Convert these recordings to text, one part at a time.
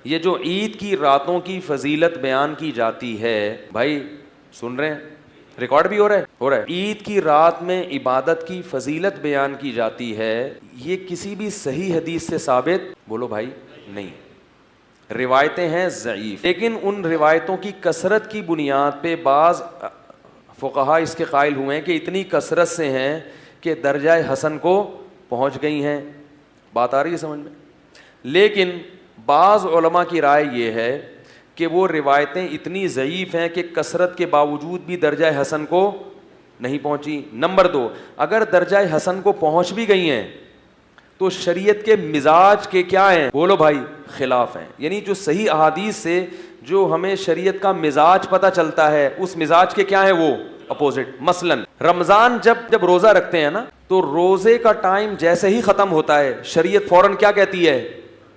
یہ جو عید کی راتوں کی فضیلت بیان کی جاتی ہے، بھائی سن رہے ہیں؟ ریکارڈ بھی ہو رہا ہے عید کی رات میں عبادت کی فضیلت بیان کی جاتی ہے، یہ کسی بھی صحیح حدیث سے ثابت بولو بھائی نہیں، روایتیں ہیں ضعیف، لیکن ان روایتوں کی کثرت کی بنیاد پہ بعض فقہا اس کے قائل ہوئے ہیں کہ اتنی کثرت سے ہیں کہ درجہ حسن کو پہنچ گئی ہیں۔ بات آ رہی ہے سمجھ میں؟ لیکن بعض علماء کی رائے یہ ہے کہ وہ روایتیں اتنی ضعیف ہیں کہ کثرت کے باوجود بھی درجہ حسن کو نہیں پہنچی۔ نمبر 2، اگر درجہ حسن کو پہنچ بھی گئی ہیں تو شریعت کے مزاج کے کیا ہیں؟ بولو بھائی خلاف ہیں، یعنی جو صحیح احادیث سے جو ہمیں شریعت کا مزاج پتہ چلتا ہے اس مزاج کے کیا ہیں؟ وہ اپوزٹ۔ مثلا رمضان جب روزہ رکھتے ہیں نا تو روزے کا ٹائم جیسے ہی ختم ہوتا ہے شریعت فوراً کیا کہتی ہے؟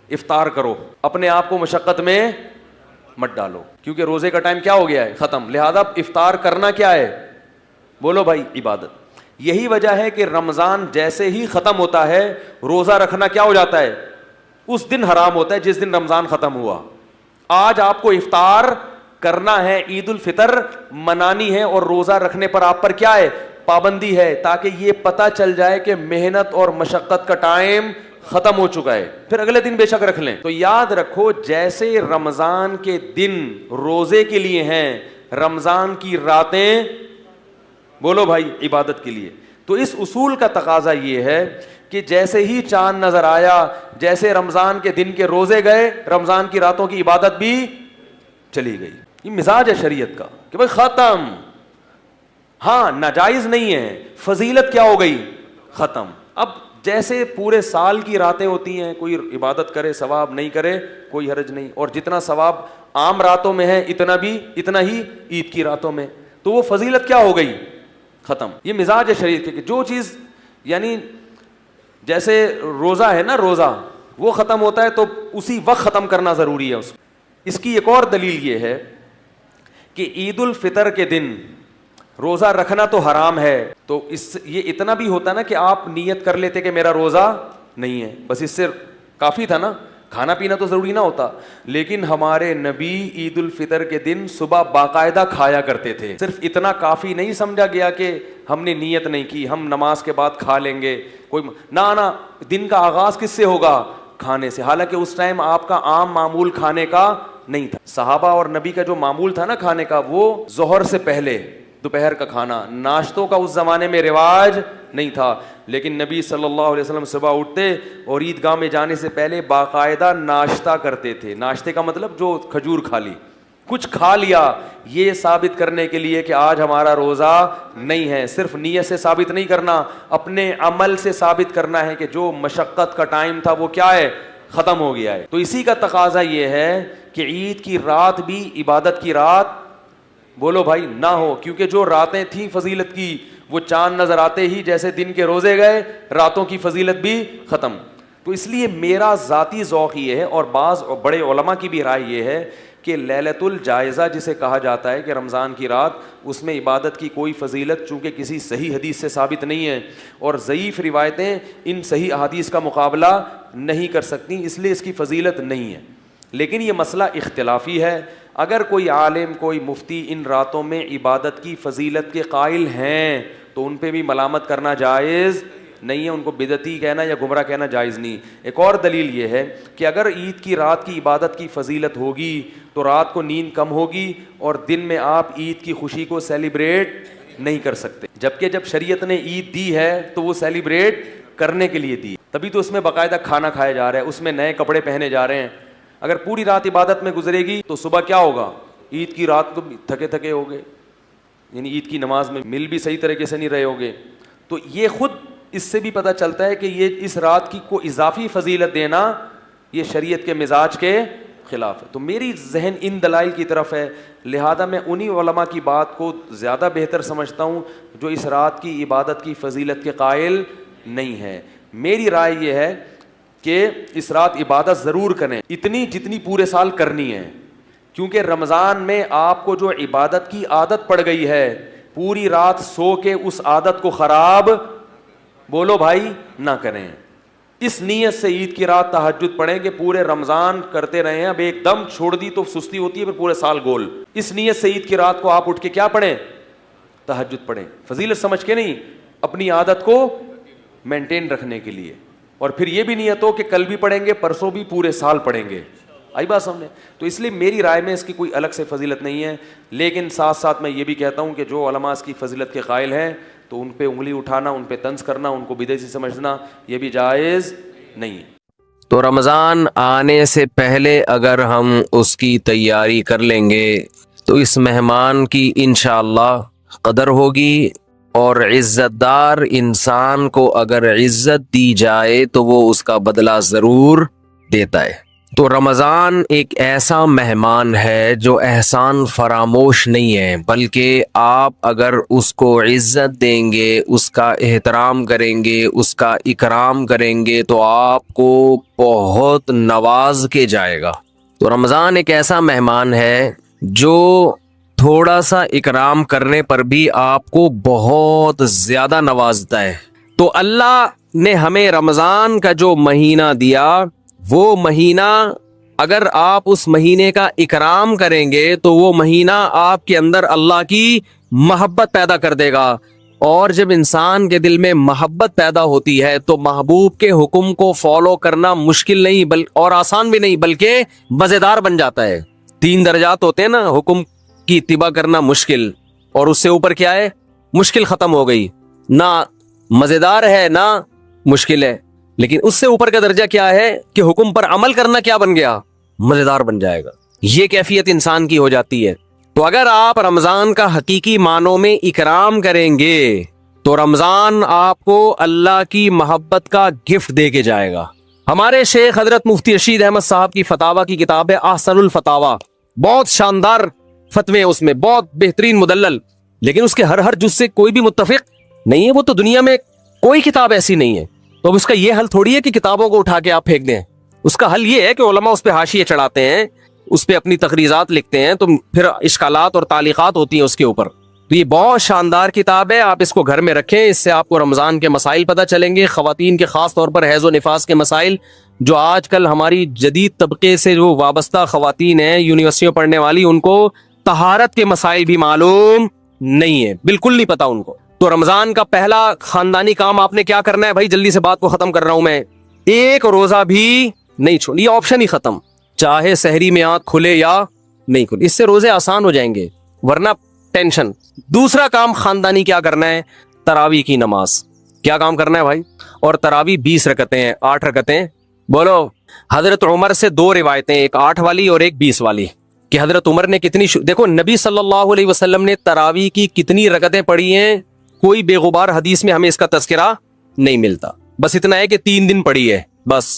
افطار کرو، اپنے آپ کو مشقت میں مت ڈالو، کیونکہ روزے کا ٹائم کیا ہو گیا ہے؟ ختم۔ لہذا افطار کرنا کیا ہے؟ بولو بھائی عبادت۔ یہی وجہ ہے کہ رمضان جیسے ہی ختم ہوتا ہے روزہ رکھنا کیا ہو جاتا ہے؟ اس دن حرام ہوتا ہے جس دن رمضان ختم ہوا۔ آج آپ کو افطار کرنا ہے، عید الفطر منانی ہے، اور روزہ رکھنے پر آپ پر کیا ہے؟ پابندی ہے، تاکہ یہ پتہ چل جائے کہ محنت اور مشقت کا ٹائم ختم ہو چکا ہے، پھر اگلے دن بے شک رکھ لیں۔ تو یاد رکھو جیسے رمضان کے دن روزے کے لیے ہیں، رمضان کی راتیں بولو بھائی عبادت کے لیے۔ تو اس اصول کا تقاضا یہ ہے کہ جیسے ہی چاند نظر آیا، جیسے رمضان کے دن کے روزے گئے، رمضان کی راتوں کی عبادت بھی چلی گئی۔ یہ مزاج ہے شریعت کا کہ بھائی ختم۔ ہاں ناجائز نہیں ہے، فضیلت کیا ہو گئی؟ ختم۔ اب جیسے پورے سال کی راتیں ہوتی ہیں، کوئی عبادت کرے ثواب، نہیں کرے کوئی حرج نہیں، اور جتنا ثواب عام راتوں میں ہے اتنا ہی عید کی راتوں میں، تو وہ فضیلت کیا ہو گئی؟ ختم۔ یہ مزاج ہے شریعت کے کہ جو چیز یعنی جیسے روزہ ہے نا، روزہ وہ ختم ہوتا ہے تو اسی وقت ختم کرنا ضروری ہے اس کو۔ اس کی ایک اور دلیل یہ ہے کہ عید الفطر کے دن روزہ رکھنا تو حرام ہے، تو اس یہ اتنا بھی ہوتا نا کہ آپ نیت کر لیتے کہ میرا روزہ نہیں ہے، بس اس سے کافی تھا نا، کھانا پینا تو ضروری نہ ہوتا۔ لیکن ہمارے نبی عید الفطر کے دن صبح باقاعدہ کھایا کرتے تھے، صرف اتنا کافی نہیں سمجھا گیا کہ ہم نے نیت نہیں کی، ہم نماز کے بعد کھا لیں گے، کوئی نہ، دن کا آغاز کس سے ہوگا؟ کھانے سے، حالانکہ اس ٹائم آپ کا عام معمول کھانے کا نہیں تھا۔ صحابہ اور نبی کا جو معمول تھا نا کھانے کا، وہ ظہر سے پہلے دوپہر کا کھانا، ناشتوں کا اس زمانے میں رواج نہیں تھا، لیکن نبی صلی اللہ علیہ وسلم صبح اٹھتے اور عیدگاہ میں جانے سے پہلے باقاعدہ ناشتہ کرتے تھے۔ ناشتے کا مطلب جو کھجور کھا لی، کچھ کھا لیا، یہ ثابت کرنے کے لیے کہ آج ہمارا روزہ نہیں ہے۔ صرف نیت سے ثابت نہیں کرنا، اپنے عمل سے ثابت کرنا ہے کہ جو مشقت کا ٹائم تھا وہ کیا ہے؟ ختم ہو گیا ہے۔ تو اسی کا تقاضا یہ ہے کہ عید کی رات بھی عبادت کی رات بولو بھائی نہ ہو، کیونکہ جو راتیں تھیں فضیلت کی وہ چاند نظر آتے ہی جیسے دن کے روزے گئے، راتوں کی فضیلت بھی ختم۔ تو اس لیے میرا ذاتی ذوق یہ ہے، اور بعض بڑے علماء کی بھی رائے یہ ہے کہ لیلۃ الجائزہ جسے کہا جاتا ہے کہ رمضان کی رات، اس میں عبادت کی کوئی فضیلت چونکہ کسی صحیح حدیث سے ثابت نہیں ہے، اور ضعیف روایتیں ان صحیح احادیث کا مقابلہ نہیں کر سکتی، اس لیے اس کی فضیلت نہیں ہے۔ لیکن یہ مسئلہ اختلافی ہے، اگر کوئی عالم کوئی مفتی ان راتوں میں عبادت کی فضیلت کے قائل ہیں تو ان پہ بھی ملامت کرنا جائز نہیں ہے، ان کو بدعتی کہنا یا گمراہ کہنا جائز نہیں۔ ایک اور دلیل یہ ہے کہ اگر عید کی رات کی عبادت کی فضیلت ہوگی تو رات کو نیند کم ہوگی اور دن میں آپ عید کی خوشی کو سیلیبریٹ نہیں کر سکتے، جبکہ جب شریعت نے عید دی ہے تو وہ سیلیبریٹ کرنے کے لیے دی، تبھی تو اس میں باقاعدہ کھانا کھایا جا رہا ہے، اس میں نئے کپڑے پہنے جا رہے ہیں۔ اگر پوری رات عبادت میں گزرے گی تو صبح کیا ہوگا؟ عید کی رات کو تھکے تھکے ہوگے، یعنی عید کی نماز میں مل بھی صحیح طریقے سے نہیں رہے ہوگے۔ تو یہ خود اس سے بھی پتہ چلتا ہے کہ یہ اس رات کی کو اضافی فضیلت دینا یہ شریعت کے مزاج کے خلاف ہے۔ تو میری ذہن ان دلائل کی طرف ہے، لہذا میں انہی علماء کی بات کو زیادہ بہتر سمجھتا ہوں جو اس رات کی عبادت کی فضیلت کے قائل نہیں ہے۔ میری رائے یہ ہے کہ اس رات عبادت ضرور کریں، اتنی جتنی پورے سال کرنی ہے، کیونکہ رمضان میں آپ کو جو عبادت کی عادت پڑ گئی ہے، پوری رات سو کے اس عادت کو خراب بولو بھائی نہ کریں۔ اس نیت سے عید کی رات تہجد پڑھیں کہ پورے رمضان کرتے رہے ہیں، اب ایک دم چھوڑ دی تو سستی ہوتی ہے، پھر پورے سال گول. اس نیت سے عید کی رات کو آپ اٹھ کے کیا پڑھیں؟ تہجد پڑھیں. فضیلت سمجھ کے نہیں، اپنی عادت کو مینٹین رکھنے کے لیے. اور پھر یہ بھی نیت ہو کہ کل بھی پڑھیں گے، پرسوں بھی، پورے سال پڑھیں گے. آئی بات سامنے؟ تو اس لیے میری رائے میں اس کی کوئی الگ سے فضیلت نہیں ہے، لیکن ساتھ ساتھ میں یہ بھی کہتا ہوں کہ جو علماء اس کی فضیلت کے قائل ہیں تو ان پہ انگلی اٹھانا، ان پہ طنز کرنا، ان کو بدعتی سمجھنا یہ بھی جائز نہیں ہے. تو رمضان آنے سے پہلے اگر ہم اس کی تیاری کر لیں گے تو اس مہمان کی انشاءاللہ قدر ہوگی، اور عزت دار انسان کو اگر عزت دی جائے تو وہ اس کا بدلہ ضرور دیتا ہے. تو رمضان ایک ایسا مہمان ہے جو احسان فراموش نہیں ہے، بلکہ آپ اگر اس کو عزت دیں گے، اس کا احترام کریں گے، اس کا اکرام کریں گے تو آپ کو بہت نواز کے جائے گا. تو رمضان ایک ایسا مہمان ہے جو تھوڑا سا اکرام کرنے پر بھی آپ کو بہت زیادہ نوازتا ہے. تو اللہ نے ہمیں رمضان کا جو مہینہ دیا، وہ مہینہ اگر آپ اس مہینے کا اکرام کریں گے تو وہ مہینہ آپ کے اندر اللہ کی محبت پیدا کر دے گا. اور جب انسان کے دل میں محبت پیدا ہوتی ہے تو محبوب کے حکم کو فالو کرنا مشکل نہیں اور آسان بھی نہیں، بلکہ مزیدار بن جاتا ہے. 3 درجات ہوتے ہیں نا، حکم کی اتباع کرنا مشکل، اور اس سے اوپر کیا ہے؟ مشکل ختم ہو گئی، نہ مزیدار ہے نہ مشکل ہے. لیکن اس سے اوپر کا درجہ کیا ہے کہ حکم پر عمل کرنا کیا بن گیا؟ مزیدار بن جائے گا. یہ کیفیت انسان کی ہو جاتی ہے. تو اگر آپ رمضان کا حقیقی معنوں میں اکرام کریں گے تو رمضان آپ کو اللہ کی محبت کا گفٹ دے کے جائے گا. ہمارے شیخ حضرت مفتی رشید احمد صاحب کی فتاوی کی کتاب ہے احسن الفتاوی، بہت شاندار فتوے اس میں، بہت بہترین مدلل، لیکن اس کے ہر جز سے کوئی بھی متفق نہیں ہے. وہ تو دنیا میں کوئی کتاب ایسی نہیں ہے. تو اب اس کا یہ حل تھوڑی ہے کہ کتابوں کو اٹھا کے آپ پھینک دیں. اس کا حل یہ ہے کہ علماء اس پہ حاشیے چڑھاتے ہیں، اس پہ اپنی تقریضات لکھتے ہیں، تو پھر اشکالات اور تعلیقات ہوتی ہیں اس کے اوپر. تو یہ بہت شاندار کتاب ہے، آپ اس کو گھر میں رکھیں. اس سے آپ کو رمضان کے مسائل پتہ چلیں گے، خواتین کے خاص طور پر حیض و نفاس کے مسائل، جو آج کل ہماری جدید طبقے سے جو وابستہ خواتین ہیں یونیورسٹیوں پڑھنے والی، ان کو طہارت کے مسائل بھی معلوم نہیں ہے، بالکل نہیں پتا ان کو. تو رمضان کا پہلا خاندانی کام آپ نے کیا کرنا ہے؟ بھائی جلدی سے بات کو ختم کر رہا ہوں میں. ایک روزہ بھی نہیں چھوڑ، یہ آپشن ہی ختم، چاہے سحری میں آنکھ کھلے یا نہیں کھلے. اس سے روزے آسان ہو جائیں گے، ورنہ ٹینشن. دوسرا کام خاندانی کیا کرنا ہے؟ تراویح کی نماز. کیا کام کرنا ہے بھائی؟ اور تراویح 20 رکعتیں ہیں، 8 رکعتیں. بولو. حضرت عمر سے 2 روایتیں، ایک 8 والی اور ایک 20 والی، کہ حضرت عمر نے کتنی دیکھو نبی صلی اللہ علیہ وسلم نے تراویح کی کتنی رکعتیں پڑھی ہیں، کوئی بے غبار حدیث میں ہمیں اس کا تذکرہ نہیں ملتا. بس اتنا ہے کہ 3 دن پڑھی ہے، بس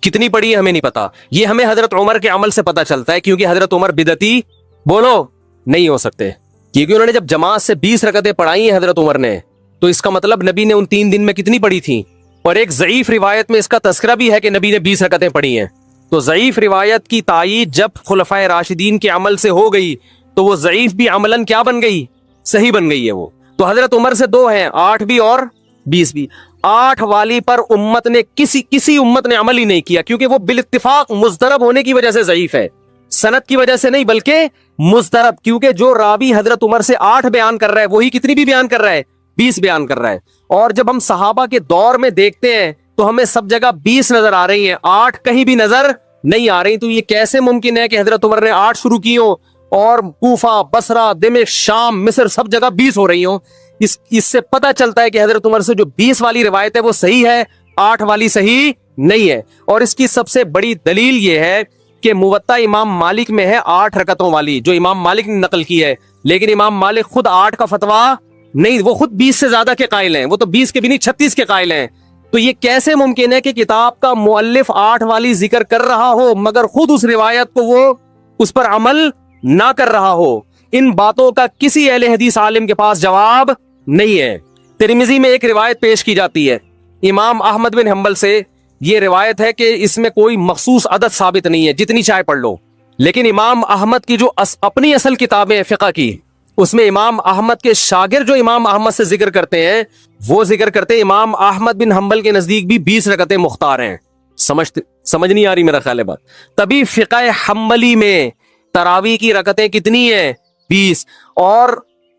کتنی پڑھی ہے ہمیں نہیں پتا. یہ ہمیں حضرت عمر کے عمل سے پتا چلتا ہے، کیونکہ حضرت عمر بدعتی بولو نہیں ہو سکتے، کیونکہ انہوں نے جب جماعت سے 20 رکعتیں پڑھائی ہیں حضرت عمر نے، تو اس کا مطلب نبی نے ان 3 دن میں کتنی پڑھی تھی. اور ایک ضعیف روایت میں اس کا تذکرہ بھی ہے کہ نبی نے 20 رکعتیں پڑھی ہیں. تو ضعیف روایت کی تائید جب خلفائے راشدین کے عمل سے ہو گئی تو وہ ضعیف بھی عملاً کیا بن گئی؟ صحیح بن گئی ہے وہ. تو حضرت عمر سے 2 ہیں، 8 بھی اور 20 بھی. 8 والی پر امت نے کسی امت نے عمل ہی نہیں کیا، کیونکہ وہ بالاتفاق مضطرب ہونے کی وجہ سے ضعیف ہے، سند کی وجہ سے نہیں بلکہ مضطرب. کیونکہ جو راوی حضرت عمر سے 8 بیان کر رہا ہے وہی کتنی بھی بیان کر رہا ہے؟ 20 بیان کر رہا ہے. اور جب ہم صحابہ کے دور میں دیکھتے ہیں تو ہمیں سب جگہ 20 نظر آ رہی ہیں، 8 کہیں بھی نظر نہیں آ رہی. تو یہ کیسے ممکن ہے کہ حضرت عمر نے 8 شروع کی ہوں اور کوفہ، بصرہ، دمشق، شام، مصر سب جگہ 20 ہو رہی ہوں؟ اس سے پتہ چلتا ہے کہ حضرت عمر سے جو 20 والی روایت ہے وہ صحیح ہے، 8 والی صحیح نہیں ہے. اور اس کی سب سے بڑی دلیل یہ ہے کہ موطا امام مالک میں ہے 8 رکعتوں والی، جو امام مالک نے نقل کی ہے، لیکن امام مالک خود 8 کا فتویٰ نہیں، وہ خود 20 سے زیادہ کے قائل ہیں، وہ تو 20 کے بھی نہیں 36 کے قائل ہیں. تو یہ کیسے ممکن ہے کہ کتاب کا مؤلف 8 والی ذکر کر رہا ہو مگر خود اس روایت کو وہ اس پر عمل نہ کر رہا ہو؟ ان باتوں کا کسی اہل حدیث عالم کے پاس جواب نہیں ہے. ترمذی میں ایک روایت پیش کی جاتی ہے امام احمد بن حنبل سے، یہ روایت ہے کہ اس میں کوئی مخصوص عدد ثابت نہیں ہے، جتنی چاہے پڑھ لو. لیکن امام احمد کی جو اپنی اصل کتابیں فقہ کی، اس میں امام احمد کے شاگرد جو امام احمد سے ذکر کرتے ہیں وہ ذکر کرتے ہیں امام احمد بن حنبل کے نزدیک بھی 20 رکعتیں مختار ہیں. سمجھ نہیں آ رہی میرا خیال ہے بات. تبھی فقہ حنبلی میں تراویح کی رکعتیں کتنی ہیں؟ 20. اور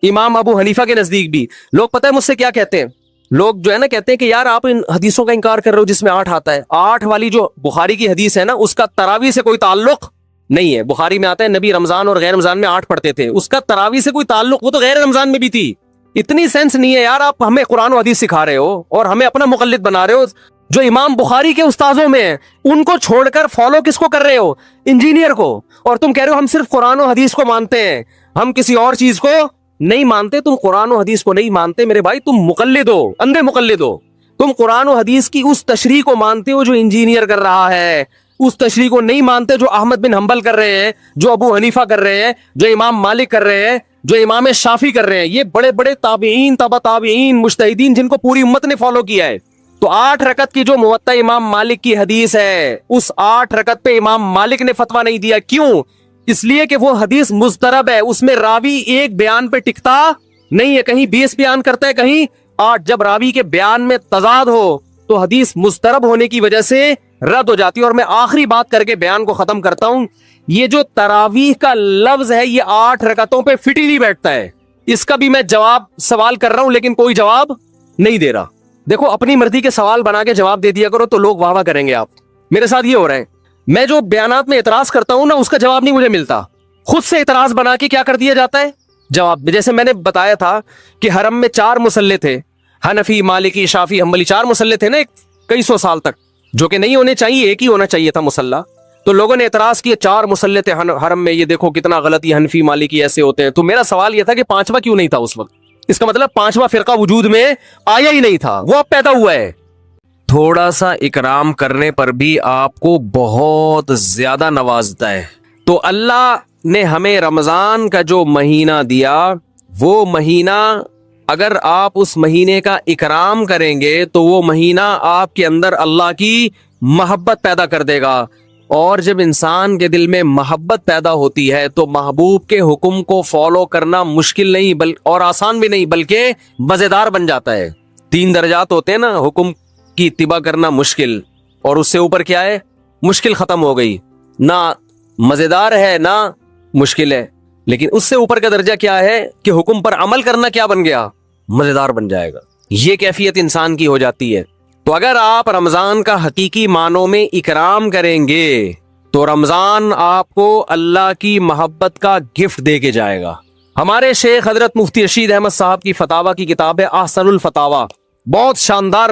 امام ابو حنیفہ کے نزدیک بھی. لوگ پتہ ہے مجھ سے کیا کہتے ہیں؟ لوگ جو ہے نا کہتے ہیں کہ یار آپ ان حدیثوں کا انکار کر رہے ہو جس میں 8 آتا ہے. 8 والی جو بخاری کی حدیث ہے نا اس کا تراویح سے کوئی تعلق نہیں ہے. بخاری میں آتا ہے نبی رمضان اور غیر رمضان میں 8 پڑھتے تھے, اس کا تراویح سے کوئی تعلق, وہ تو غیر رمضان میں بھی تھی. اتنی سینس نہیں ہے یار, آپ ہمیں قرآن و حدیث سکھا رہے ہو اور ہمیں اپنا مقلد بنا رہے ہو. جو امام بخاری کے استاذوں میں ہیں ان کو چھوڑ کر فالو کس کو کر رہے ہو؟ انجینئر کو. اور تم کہہ رہے ہو ہم صرف قرآن و حدیث کو مانتے ہیں, ہم کسی اور چیز کو نہیں مانتے. تم قرآن و حدیث کو نہیں مانتے میرے بھائی, تم مقلد ہو, اندھے مقلد ہو. تم قرآن و حدیث کی اس تشریح کو مانتے ہو جو انجینئر کر رہا ہے, اس تشریح کو نہیں مانتے جو احمد بن حنبل کر رہے ہیں, جو ابو حنیفہ کر رہے ہیں, جو امام مالک کر رہے ہیں, جو امام شافعی کر رہے ہیں. یہ بڑے بڑے تابعین, تبع تابعین, مجتہدین جن کو پوری امت نے فالو کیا ہے. تو 8 رکعت کی جو موطا امام مالک کی حدیث ہے, اس 8 رکعت پہ امام مالک نے فتویٰ نہیں دیا. کیوں؟ اس لیے کہ وہ حدیث مضطرب ہے, اس میں راوی ایک بیان پہ ٹکتا نہیں ہے, کہیں 20 بیان کرتا ہے, کہیں 8. جب راوی کے بیان میں تضاد ہو تو حدیث مضطرب ہونے کی وجہ سے رد ہو جاتی ہے. اور میں آخری بات کر کے بیان کو ختم کرتا ہوں. یہ جو تراویح کا لفظ ہے یہ 8 رکعتوں پہ فٹ ہی نہیں بیٹھتا ہے. اس کا بھی میں جواب سوال کر رہا ہوں لیکن کوئی جواب نہیں دے رہا. دیکھو اپنی مرضی کے سوال بنا کے جواب دے دیا کرو تو لوگ واہ واہ کریں گے. آپ میرے ساتھ یہ ہو رہا ہے, میں جو بیانات میں اعتراض کرتا ہوں نا اس کا جواب نہیں مجھے ملتا, خود سے اعتراض بنا کے کیا کر دیا جاتا ہے جواب. جیسے میں نے بتایا تھا کہ حرم میں 4 مصلی تھے, حنفی, مالکی, شافعی, حنبلی, 4 مصلی تھے نا کئی سو سال تک, جو کہ نہیں ہونے چاہیے, ایک ہی ہونا چاہیے تھا مصلی. تو لوگوں نے اعتراض کیا 4 مصلی تھے حرم میں, یہ دیکھو کتنا غلط, یہ حنفی مالکی ایسے ہوتے ہیں. تو میرا سوال یہ تھا کہ 5واں کیوں نہیں تھا اس وقت؟ اس کا مطلب 5واں فرقہ وجود میں آیا ہی نہیں تھا, وہ اب پیدا ہوا ہے. تھوڑا سا اکرام کرنے پر بھی آپ کو بہت زیادہ نوازتا ہے. تو اللہ نے ہمیں رمضان کا جو مہینہ دیا, وہ مہینہ اگر آپ اس مہینے کا اکرام کریں گے تو وہ مہینہ آپ کے اندر اللہ کی محبت پیدا کر دے گا. اور جب انسان کے دل میں محبت پیدا ہوتی ہے تو محبوب کے حکم کو فالو کرنا مشکل نہیں اور آسان بھی نہیں بلکہ مزیدار بن جاتا ہے. 3 درجات ہوتے ہیں نا, حکم کی اتباع کرنا مشکل, اور اس سے اوپر کیا ہے؟ مشکل ختم ہو گئی, نہ مزیدار ہے نہ مشکل ہے. لیکن اس سے اوپر کا درجہ کیا ہے کہ حکم پر عمل کرنا کیا بن گیا؟ مزیدار بن جائے گا. یہ کیفیت انسان کی ہو جاتی ہے. تو اگر آپ رمضان کا حقیقی معنوں میں اکرام کریں گے تو رمضان آپ کو اللہ کی محبت کا گفٹ دے کے جائے گا. ہمارے شیخ حضرت مفتی رشید احمد صاحب کی فتاوی کی کتاب ہے احسن الفتاوی, بہت شاندار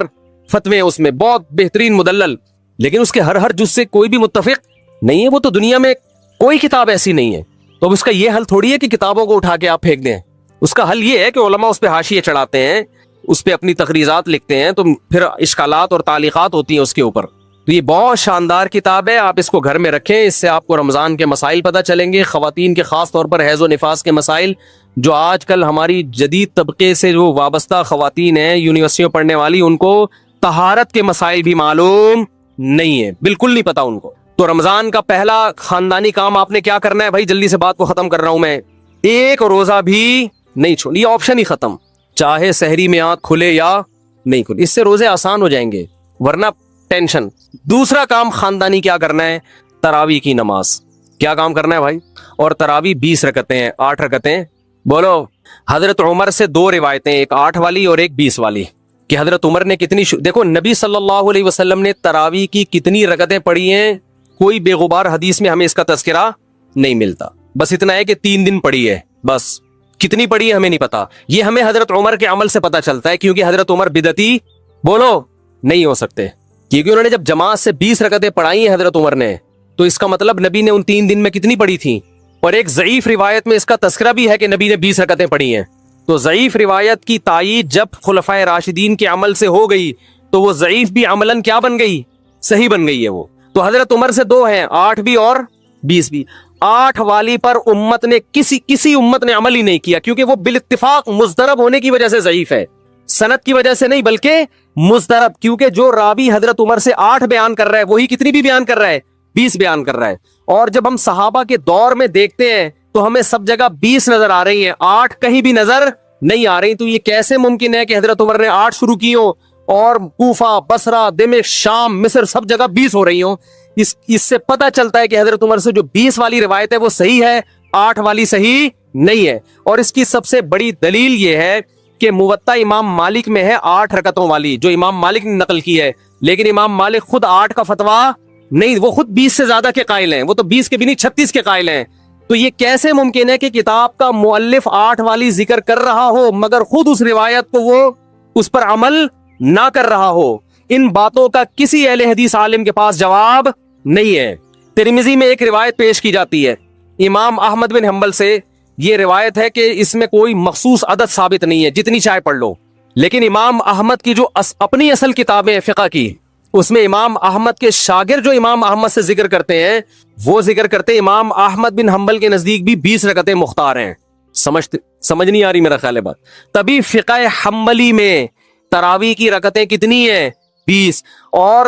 فتوے ہیں اس میں, بہت بہترین مدلل, لیکن اس کے ہر جز سے کوئی بھی متفق نہیں ہے. وہ تو دنیا میں کوئی کتاب ایسی نہیں ہے. تو اب اس کا یہ حل تھوڑی ہے کہ کتابوں کو اٹھا کے آپ پھینک دیں. اس کا حل یہ ہے کہ علماء اس پہ حاشیے چڑھاتے ہیں, اس پہ اپنی تقریضات لکھتے ہیں, تو پھر اشکالات اور تعلیقات ہوتی ہیں اس کے اوپر. تو یہ بہت شاندار کتاب ہے, آپ اس کو گھر میں رکھیں, اس سے آپ کو رمضان کے مسائل پتہ چلیں گے, خواتین کے خاص طور پر حیض و نفاس کے مسائل, جو آج کل ہماری جدید طبقے سے جو وابستہ خواتین ہیں یونیورسٹیوں پڑھنے والی, ان کو طہارت کے مسائل بھی معلوم نہیں ہے, بالکل نہیں پتا ان کو. تو رمضان کا پہلا خاندانی کام آپ نے کیا کرنا ہے بھائی؟ جلدی سے بات کو ختم کر رہا ہوں میں. 1 روزہ بھی نہیں چھوڑ, یہ آپشن ہی ختم, چاہے سحری میں آنکھ کھلے یا نہیں کھلے. اس سے روزے آسان ہو جائیں گے, ورنہ ٹینشن. دوسرا کام خاندانی کیا کرنا ہے؟ تراویح کی نماز. کیا کام کرنا ہے بھائی؟ اور تراویح 20 رکعتیں ہیں, 8 رکعتیں. بولو. حضرت عمر سے 2 روایتیں, ایک 8 والی اور ایک 20 والی, کہ حضرت عمر نے کتنی دیکھو نبی صلی اللہ علیہ وسلم نے تراویح کی کتنی رکعتیں پڑھی ہیں, کوئی بے غبار حدیث میں ہمیں اس کا تذکرہ نہیں ملتا. بس اتنا ہے کہ 3 دن پڑھی ہے, بس. کتنی پڑھی ہے ہمیں نہیں پتا. یہ ہمیں حضرت عمر کے عمل سے پتا چلتا ہے, کیونکہ حضرت عمر بدعتی بولو نہیں ہو سکتے, کیونکہ انہوں نے جب جماعت سے 20 رکعتیں پڑھائی ہیں حضرت عمر نے, تو اس کا مطلب نبی نے ان 3 دن میں کتنی پڑھی تھی. اور ایک ضعیف روایت میں اس کا تذکرہ بھی ہے کہ نبی نے 20 رکعتیں پڑھی ہیں. تو ضعیف روایت کی تائید جب خلفائے راشدین کے عمل سے ہو گئی تو وہ ضعیف بھی عملاً کیا بن گئی؟ صحیح بن گئی ہے وہ. تو حضرت عمر سے 2 ہیں, 8 بھی اور 20 بھی. 8 والی پر امت نے کسی امت نے عمل ہی نہیں کیا, کیونکہ وہ بالاتفاق مضطرب ہونے کی وجہ سے ضعیف ہے, سند کی وجہ سے نہیں بلکہ مضطرب. کیونکہ جو راوی حضرت عمر سے 8 بیان کر رہا ہے وہی کتنی بھی بیان کر رہا ہے؟ 20 بیان کر رہا ہے. اور جب ہم صحابہ کے دور میں دیکھتے ہیں تو ہمیں سب جگہ 20 نظر آ رہی ہیں, 8 کہیں بھی نظر نہیں آ رہی، تو یہ کیسے ممکن ہے کہ حضرت عمر نے 8 شروع کی ہوں اور کوفہ، بصرہ، دمشق، شام، مصر سب جگہ 20 ہو رہی ہوں؟ اس سے پتہ چلتا ہے کہ حضرت عمر سے جو 20 والی روایت ہے وہ صحیح ہے، 8 والی صحیح نہیں ہے۔ اور اس کی سب سے بڑی دلیل یہ ہے کہ موطا امام مالک میں ہے 8 رکعتوں والی، جو امام مالک نے نقل کی ہے، لیکن امام مالک خود 8 کا فتویٰ نہیں، وہ خود 20 سے زیادہ کے قائل ہیں، وہ تو 20 کے بھی نہیں 36 کے قائل ہیں۔ تو یہ کیسے ممکن ہے کہ کتاب کا مؤلف 8 والی ذکر کر رہا ہو مگر خود اس روایت کو وہ اس پر عمل نہ کر رہا ہو؟ ان باتوں کا کسی اہل حدیث عالم کے پاس جواب نہیں ہے۔ ترمذی میں ایک روایت پیش کی جاتی ہے امام احمد بن حنبل سے، یہ روایت ہے کہ اس میں کوئی مخصوص عدد ثابت نہیں ہے، جتنی چاہے پڑھ لو، لیکن امام احمد کی جو اپنی اصل کتابیں فقہ کی، اس میں امام احمد کے شاگرد جو امام احمد سے ذکر کرتے ہیں وہ ذکر کرتے ہیں امام احمد بن حنبل کے نزدیک بھی 20 رکعتیں مختار ہیں۔ سمجھ نہیں آ رہی میرا خیال ہے بات؟ تبھی فقہ حنبلی میں تراویح کی رکعتیں کتنی ہیں؟ 20۔ اور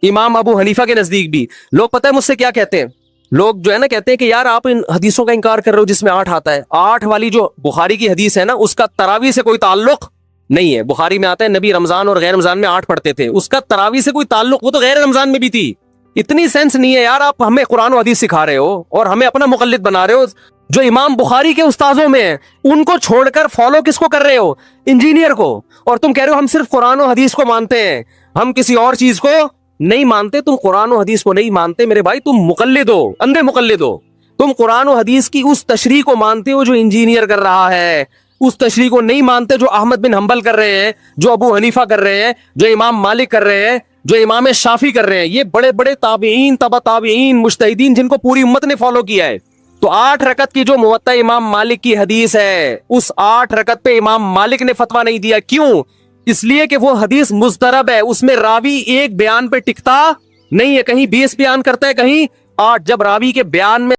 امام ابو حنیفہ کے نزدیک بھی لوگ پتہ ہے مجھ سے کیا کہتے ہیں؟ لوگ جو ہے نا کہتے ہیں کہ یار آپ ان حدیثوں کا انکار کر رہے ہو جس میں 8 آتا ہے۔ 8 والی جو بخاری کی حدیث ہے نا اس کا تراویح سے کوئی تعلق نہیں ہے۔ بخاری میں آتا ہے نبی رمضان اور غیر رمضان میں 8 پڑھتے تھے، اس کا تراویح سے کوئی تعلق، وہ تو غیر رمضان میں بھی تھی۔ اتنی سینس نہیں ہے یار، آپ ہمیں قرآن و حدیث سکھا رہے ہو اور ہمیں اپنا مقلد بنا رہے ہو۔ جو امام بخاری کے استاذوں میں ہیں ان کو چھوڑ کر فالو کس کو کر رہے ہو؟ انجینئر کو۔ اور تم کہہ رہے ہو ہم صرف قرآن و حدیث کو مانتے ہیں، ہم کسی اور چیز کو نہیں مانتے۔ تم قرآن و حدیث کو نہیں مانتے میرے بھائی، تم مقلد ہو، اندھے مقلد ہو۔ تم قرآن و حدیث کی اس تشریح کو مانتے ہو جو انجینئر کر رہا ہے، اس تشریح کو نہیں مانتے جو احمد بن حنبل کر رہے ہیں، جو ابو حنیفہ کر رہے ہیں، جو امام مالک کر رہے ہیں، جو امام شافعی کر رہے ہیں۔ یہ بڑے بڑے تابعین، تبع تابعین، مجتہدین جن کو پوری امت نے فالو کیا ہے۔ تو 8 رکعت کی جو موطا امام مالک کی حدیث ہے، اس 8 رکعت پہ امام مالک نے فتویٰ نہیں دیا۔ کیوں؟ اس لیے کہ وہ حدیث مضطرب ہے، اس میں راوی ایک بیان پہ ٹکتا نہیں ہے، کہیں 20 بیان کرتا ہے، کہیں 8۔ جب راوی کے بیان میں